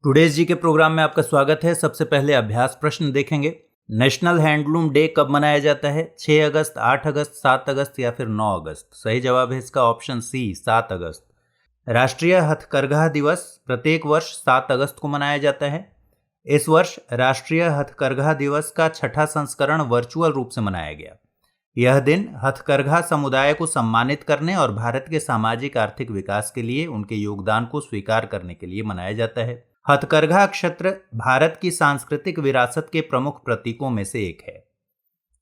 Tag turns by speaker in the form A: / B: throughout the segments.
A: Today's जी के programme में आपका स्वागत है। सबसे पहले अभ्यास प्रश्न देखेंगे। नेशनल हैंडलूम डे कब मनाया जाता है? 6 अगस्त, 8 अगस्त, 7 अगस्त या फिर 9 अगस्त? सही जवाब है इसका ऑप्शन सी, 7 अगस्त। राष्ट्रीय हथकरघा दिवस प्रत्येक वर्ष 7 अगस्त को मनाया जाता है। इस वर्ष राष्ट्रीय हथकरघा दिवस का 6ठा संस्करण वर्चुअल रूप से मनाया गया। यह दिन हथकरघा समुदाय को सम्मानित करने और भारत के सामाजिक आर्थिक विकास के लिए उनके योगदान को स्वीकार करने के लिए मनाया जाता है। हथकरघा क्षेत्र भारत की सांस्कृतिक विरासत के प्रमुख प्रतीकों में से एक है।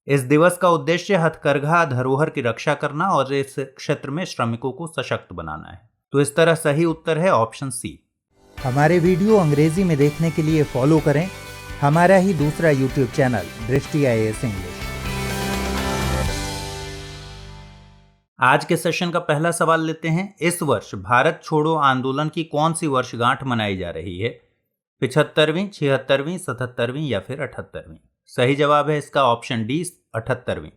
A: इस दिवस का उद्देश्य हथकरघा धरोहर की रक्षा करना और इस क्षेत्र में श्रमिकों को सशक्त बनाना है। तो इस तरह सही उत्तर है ऑप्शन सी।
B: हमारे वीडियो अंग्रेजी में देखने के लिए फॉलो करें हमारा ही दूसरा यूट्यूब चैनल दृष्टि IAS इंग्लिश।
A: आज के सेशन का पहला सवाल लेते हैं। इस वर्ष भारत छोड़ो आंदोलन की कौन सी वर्षगांठ मनाई जा रही है? 75वीं, 76वीं, 77वीं या फिर 78वीं? सही जवाब है इसका ऑप्शन डी, 78वीं।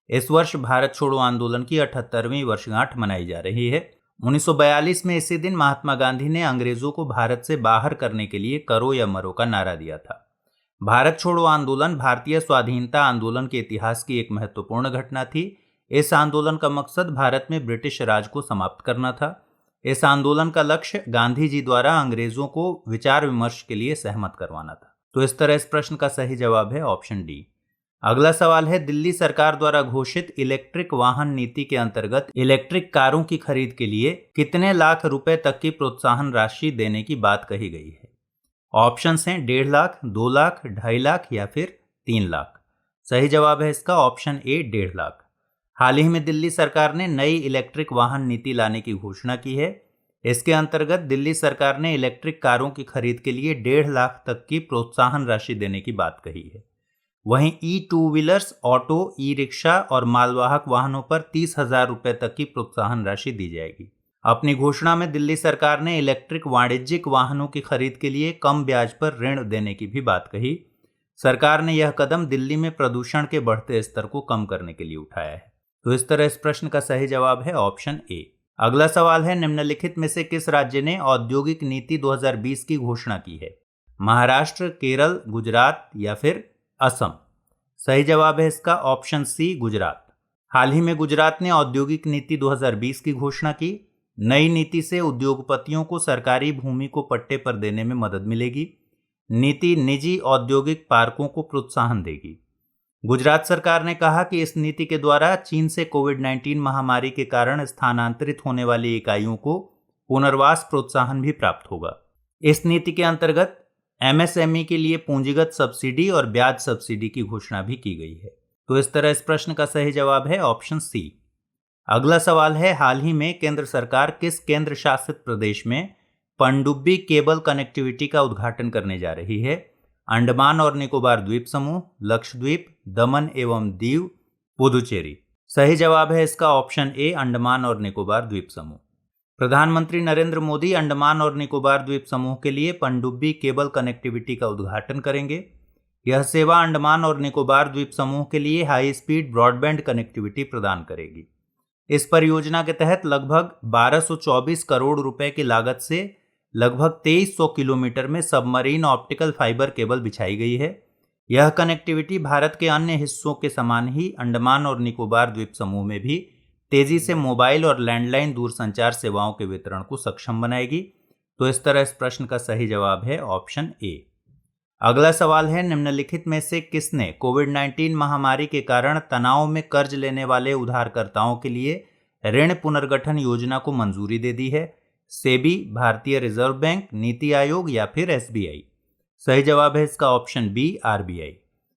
A: इस वर्ष भारत छोड़ो आंदोलन की 78वीं वर्षगांठ मनाई जा रही है। 1942 में इसी दिन महात्मा गांधी ने अंग्रेजों को भारत से बाहर करने के लिए करो या मरो का नारा दिया था। भारत छोड़ो आंदोलन भारतीय स्वाधीनता आंदोलन के इतिहास की एक महत्वपूर्ण घटना थी। इस आंदोलन का मकसद भारत में ब्रिटिश राज को समाप्त करना था। इस आंदोलन का लक्ष्य गांधी जी द्वारा अंग्रेजों को विचार विमर्श के लिए सहमत करवाना था। तो इस तरह इस प्रश्न का सही जवाब है ऑप्शन डी। अगला सवाल है, दिल्ली सरकार द्वारा घोषित इलेक्ट्रिक वाहन नीति के अंतर्गत इलेक्ट्रिक कारों की खरीद के लिए कितने लाख रुपए तक की प्रोत्साहन राशि देने की बात कही गई है? ऑप्शंस हैं 1.5 लाख, 2 लाख, 2.5 लाख या फिर 3 लाख। सही जवाब है इसका ऑप्शन ए, 1.5 लाख। हाल ही में दिल्ली सरकार ने नई इलेक्ट्रिक वाहन नीति लाने की घोषणा की है। इसके अंतर्गत दिल्ली सरकार ने इलेक्ट्रिक कारों की खरीद के लिए 1.5 लाख तक की प्रोत्साहन राशि देने की बात कही है। वहीं टू व्हीलर्स, ऑटो, रिक्शा और मालवाहक वाहनों पर 30,000 रुपए तक की प्रोत्साहन राशि दी जाएगी। अपनी घोषणा में दिल्ली सरकार ने इलेक्ट्रिक वाणिज्यिक वाहनों की खरीद के लिए कम ब्याज पर ऋण देने की भी बात कही। सरकार ने यह कदम दिल्ली में प्रदूषण के बढ़ते स्तर को कम करने के लिए उठाया है। तो इस तरह इस प्रश्न का सही जवाब है ऑप्शन ए। अगला सवाल है, निम्नलिखित में से किस राज्य ने औद्योगिक नीति 2020 की घोषणा की है? महाराष्ट्र, केरल, गुजरात या फिर असम? सही जवाब है इसका ऑप्शन सी, गुजरात। हाल ही में गुजरात ने औद्योगिक नीति 2020 की घोषणा की। नई नीति से उद्योगपतियों को सरकारी भूमि को पट्टे पर देने में मदद मिलेगी। नीति निजी औद्योगिक पार्कों को प्रोत्साहन देगी। गुजरात सरकार ने कहा कि इस नीति के द्वारा चीन से कोविड-19 महामारी के कारण स्थानांतरित होने वाली इकाइयों को पुनर्वास प्रोत्साहन भी प्राप्त होगा। इस नीति के अंतर्गत MSME के लिए पूंजीगत सब्सिडी और ब्याज सब्सिडी की घोषणा भी की गई है। तो इस तरह इस प्रश्न का सही जवाब है ऑप्शन सी। अगला सवाल है, हाल ही में केंद्र सरकार किस केंद्र शासित प्रदेश में पनडुब्बी केबल कनेक्टिविटी का उद्घाटन करने जा रही है? अंडमान और निकोबार द्वीप समूह, लक्षद्वीप, दमन एवं दीव, पुदुचेरी? सही जवाब है इसका ऑप्शन ए, अंडमान और निकोबार द्वीप समूह। प्रधानमंत्री नरेंद्र मोदी अंडमान और निकोबार द्वीप समूह के लिए पनडुब्बी केबल कनेक्टिविटी का उद्घाटन करेंगे। यह सेवा अंडमान और निकोबार द्वीप समूह के लिए हाई स्पीड ब्रॉडबैंड कनेक्टिविटी प्रदान करेगी। इस परियोजना के तहत लगभग 1224 करोड़ रुपए की लागत से लगभग 2300 किलोमीटर में सबमरीन ऑप्टिकल फाइबर केबल बिछाई गई है। यह कनेक्टिविटी भारत के अन्य हिस्सों के समान ही अंडमान और निकोबार द्वीप समूह में भी तेजी से मोबाइल और लैंडलाइन दूरसंचार सेवाओं के वितरण को सक्षम बनाएगी। तो इस तरह इस प्रश्न का सही जवाब है ऑप्शन ए। अगला सवाल है, निम्नलिखित में से किसने कोविड-19 महामारी के कारण तनाव में कर्ज लेने वाले उधारकर्ताओं के लिए ऋण पुनर्गठन योजना को मंजूरी दे दी है? सेबी, भारतीय रिजर्व बैंक, नीति आयोग या फिर SBI? सही जवाब है इसका ऑप्शन बी, RBI।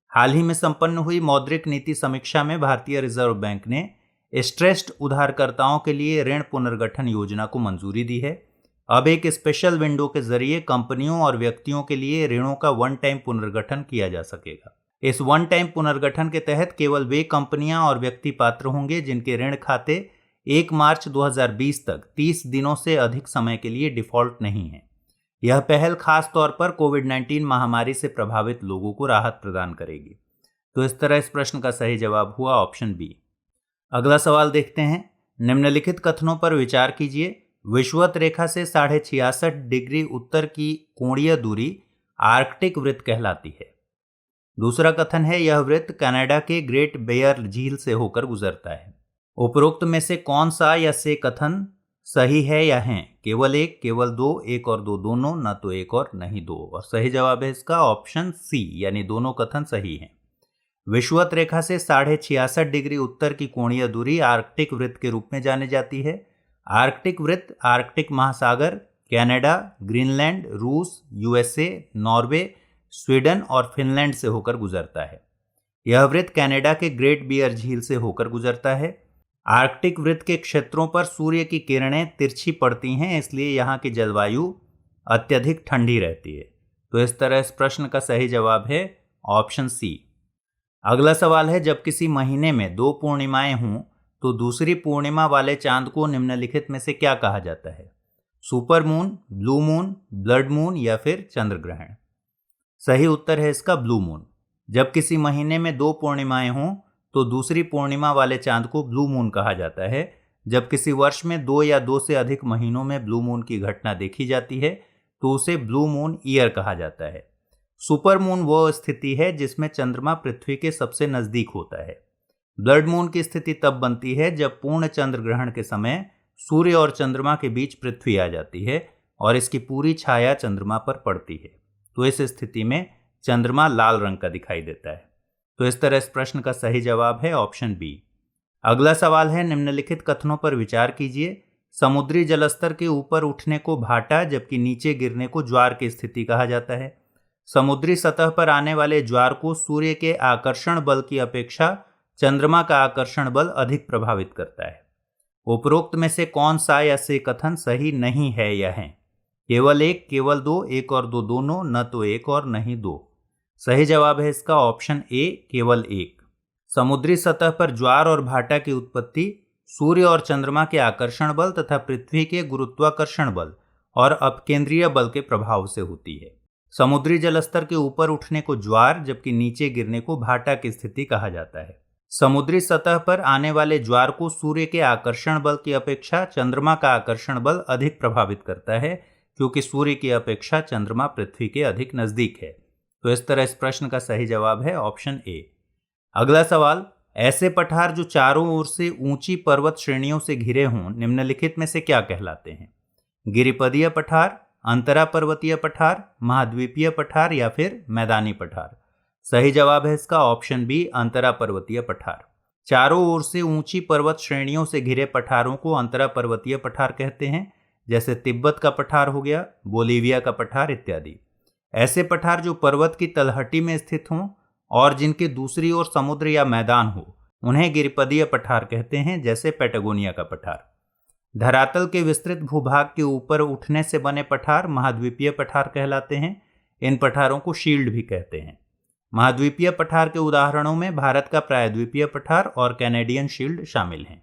A: हाल ही में संपन्न हुई मौद्रिक नीति समीक्षा में भारतीय रिजर्व बैंक ने स्ट्रेस्ड उधारकर्ताओं के लिए ऋण पुनर्गठन योजना को मंजूरी दी है। अब एक स्पेशल विंडो के जरिए कंपनियों और व्यक्तियों के लिए ऋणों का वन टाइम पुनर्गठन किया जा सकेगा। इस वन टाइम पुनर्गठन के तहत केवल वे कंपनियां और व्यक्ति पात्र होंगे जिनके ऋण खाते 1 मार्च 2020 तक 30 दिनों से अधिक समय के लिए डिफॉल्ट नहीं है। यह पहल खास तौर पर कोविड-19 महामारी से प्रभावित लोगों को राहत प्रदान करेगी। तो इस तरह इस प्रश्न का सही जवाब हुआ ऑप्शन बी। अगला सवाल देखते हैं, निम्नलिखित कथनों पर विचार कीजिए। विषुवत रेखा से 66.5 डिग्री उत्तर की कोणीय दूरी आर्कटिक वृत्त कहलाती है। दूसरा कथन है, यह वृत्त कनाडा के ग्रेट बेयर झील से होकर गुजरता है। उपरोक्त में से कौन सा या से कथन सही है या हैं? केवल एक, केवल दो, एक और दो दोनों, न तो एक और नहीं दो। और सही जवाब है इसका ऑप्शन सी, यानी दोनों कथन सही हैं। विषुवत रेखा से 66.5 डिग्री उत्तर की कोणीय दूरी आर्कटिक वृत्त के रूप में जानी जाती है। आर्कटिक वृत्त आर्कटिक महासागर, कनाडा, ग्रीनलैंड, रूस, यूएसए, नॉर्वे, स्वीडन और फिनलैंड से होकर गुजरता है। यह वृत्त कनाडा के ग्रेट बियर झील से होकर गुजरता है। आर्कटिक वृत्त के क्षेत्रों पर सूर्य की किरणें तिरछी पड़ती हैं, इसलिए यहाँ की जलवायु अत्यधिक ठंडी रहती है। तो इस तरह इस प्रश्न का सही जवाब है ऑप्शन सी। अगला सवाल है, जब किसी महीने में 2 पूर्णिमाएं हों तो दूसरी पूर्णिमा वाले चांद को निम्नलिखित में से क्या कहा जाता है? Super moon, blue moon, blood moon या फिर चंद्र ग्रहण? सही उत्तर है इसका ब्लू मून। जब किसी महीने में 2 पूर्णिमाएं हों तो दूसरी पूर्णिमा वाले चांद को ब्लू मून कहा जाता है। जब किसी वर्ष में 2 या 2 से अधिक महीनों में ब्लू मून की घटना देखी जाती है तो उसे ब्लू मून ईयर कहा जाता है। सुपर मून वो स्थिति है जिसमें चंद्रमा पृथ्वी के सबसे नजदीक होता है। ब्लड मून की स्थिति तब बनती है जब पूर्ण चंद्र ग्रहण के समय सूर्य और चंद्रमा के बीच पृथ्वी आ जाती है और इसकी पूरी छाया चंद्रमा पर पड़ती है। तो इस स्थिति में चंद्रमा लाल रंग का दिखाई देता है। तो इस तरह इस प्रश्न का सही जवाब है ऑप्शन बी। अगला सवाल है, निम्नलिखित कथनों पर विचार कीजिए। समुद्री जलस्तर के ऊपर उठने को भाटा जबकि नीचे गिरने को ज्वार की स्थिति कहा जाता है। समुद्री सतह पर आने वाले ज्वार को सूर्य के आकर्षण बल की अपेक्षा चंद्रमा का आकर्षण बल अधिक प्रभावित करता है। उपरोक्त में से कौन सा या से कथन सही नहीं है या है? केवल एक, केवल दो, एक और दो दोनों, न तो एक और नहीं दो। सही जवाब है इसका ऑप्शन ए, केवल एक। समुद्री सतह पर ज्वार और भाटा की उत्पत्ति सूर्य और चंद्रमा के आकर्षण बल तथा पृथ्वी के गुरुत्वाकर्षण बल और अपकेंद्रीय बल के प्रभाव से होती है। समुद्री जलस्तर के ऊपर उठने को ज्वार जबकि नीचे गिरने को भाटा की स्थिति कहा जाता है। समुद्री सतह पर आने वाले ज्वार को सूर्य के आकर्षण बल की अपेक्षा चंद्रमा का आकर्षण बल अधिक प्रभावित करता है, क्योंकि सूर्य की अपेक्षा चंद्रमा पृथ्वी के अधिक नजदीक है। तो इस तरह इस प्रश्न का सही जवाब है ऑप्शन ए। अगला सवाल, ऐसे पठार जो चारों ओर से ऊंची पर्वत श्रेणियों से घिरे हों निम्नलिखित में से क्या कहलाते हैं? गिरिपदीय पठार, अंतरा पर्वतीय पठार, महाद्वीपीय पठार या फिर मैदानी पठार? सही जवाब है इसका ऑप्शन बी, अंतरा पर्वतीय पठार। चारों ओर से ऊंची पर्वत श्रेणियों से घिरे पठारों को अंतरा पर्वतीय पठार कहते हैं, जैसे तिब्बत का पठार हो गया, बोलीविया का पठार इत्यादि। ऐसे पठार जो पर्वत की तलहटी में स्थित हों और जिनके दूसरी ओर समुद्र या मैदान हो उन्हें गिरिपदीय पठार कहते हैं, जैसे पैटागोनिया का पठार। धरातल के विस्तृत भूभाग के ऊपर उठने से बने पठार महाद्वीपीय पठार कहलाते हैं। इन पठारों को शील्ड भी कहते हैं। महाद्वीपीय पठार के उदाहरणों में भारत का प्रायद्वीपीय पठार और कैनेडियन शील्ड शामिल हैं।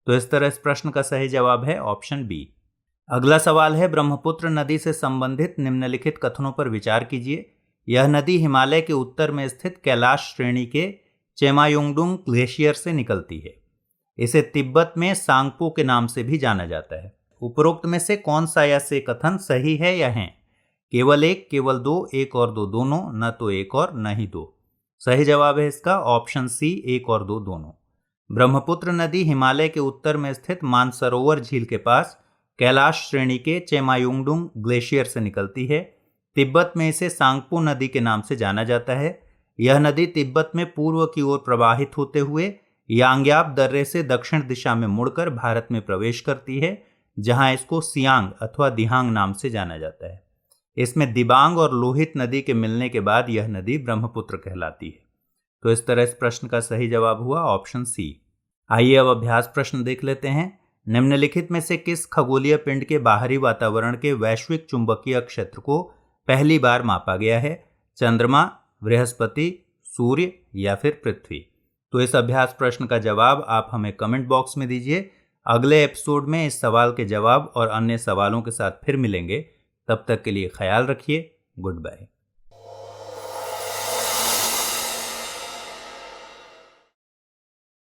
A: तो इस तरह इस प्रश्न का सही जवाब है ऑप्शन बी। अगला सवाल है, ब्रह्मपुत्र नदी से संबंधित निम्नलिखित कथनों पर विचार कीजिए। यह नदी हिमालय के उत्तर में स्थित कैलाश श्रेणी के चेमायुंगडुंग ग्लेशियर से निकलती है। इसे तिब्बत में सांगपो के नाम से भी जाना जाता है। उपरोक्त में से कौन सा या से कथन सही है या है? केवल एक, केवल दो, एक और दो दोनों, न तो एक और नहीं दो। सही जवाब है इसका ऑप्शन सी, एक और दो दोनों। ब्रह्मपुत्र नदी हिमालय के उत्तर में स्थित मानसरोवर झील के पास कैलाश श्रेणी के चेमायुंगडुंग ग्लेशियर से निकलती है। तिब्बत में इसे सांगपो नदी के नाम से जाना जाता है। यह नदी तिब्बत में पूर्व की ओर प्रवाहित होते हुए यांग्याप दर्रे से दक्षिण दिशा में मुड़कर भारत में प्रवेश करती है, जहां इसको सियांग अथवा दिहांग नाम से जाना जाता है। इसमें दिबांग और लोहित नदी के मिलने के बाद यह नदी ब्रह्मपुत्र कहलाती है। तो इस तरह इस प्रश्न का सही जवाब हुआ ऑप्शन सी। आइए अब अभ्यास प्रश्न देख लेते हैं। निम्नलिखित में से किस खगोलीय पिंड के बाहरी वातावरण के वैश्विक चुंबकीय क्षेत्र को पहली बार मापा गया है? चंद्रमा, बृहस्पति, सूर्य या फिर पृथ्वी? तो इस अभ्यास प्रश्न का जवाब आप हमें कमेंट बॉक्स में दीजिए। अगले एपिसोड में इस सवाल के जवाब और अन्य सवालों के साथ फिर मिलेंगे। तब तक के लिए ख्याल रखिए। Good bye.